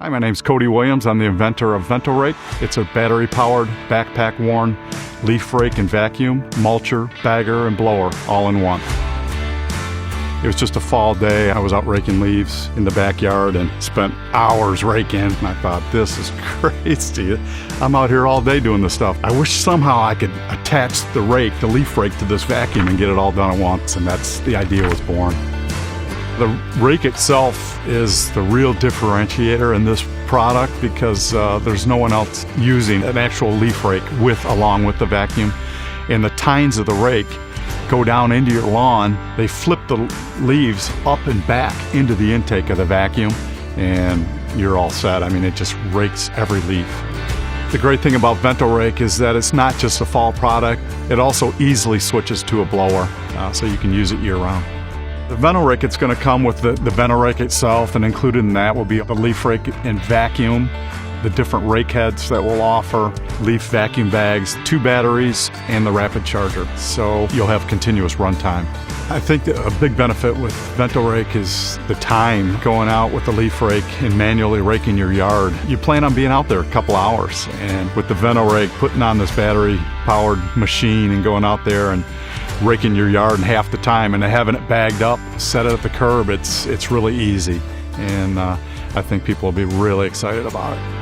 Hi, my name's Cody Williams. I'm the inventor of VentoRake. It's a battery-powered, backpack-worn leaf rake and vacuum, mulcher, bagger, and blower all in one. It was just a fall day. I was out raking leaves in the backyard and spent hours raking. And I thought, this is crazy. I'm out here all day doing this stuff. I wish somehow I could attach the leaf rake to this vacuum and get it all done at once. And that's the idea was born. The rake itself is the real differentiator in this product because there's no one else using an actual leaf rake along with the vacuum. And the tines of the rake go down into your lawn. They flip the leaves up and back into the intake of the vacuum, and you're all set. I mean, it just rakes every leaf. The great thing about VentoRake is that it's not just a fall product. It also easily switches to a blower, so you can use it year-round. The VentoRake, it's going to come with the VentoRake itself, and included in that will be the leaf rake and vacuum, the different rake heads that will offer, leaf vacuum bags, 2 batteries, and the rapid charger. So you'll have continuous runtime. I think that a big benefit with VentoRake is the time going out with the leaf rake and manually raking your yard. You plan on being out there a couple hours, and with the VentoRake, putting on this battery-powered machine and going out there and raking your yard in half the time and having it bagged up, set it at the curb, it's really easy. And I think people will be really excited about it.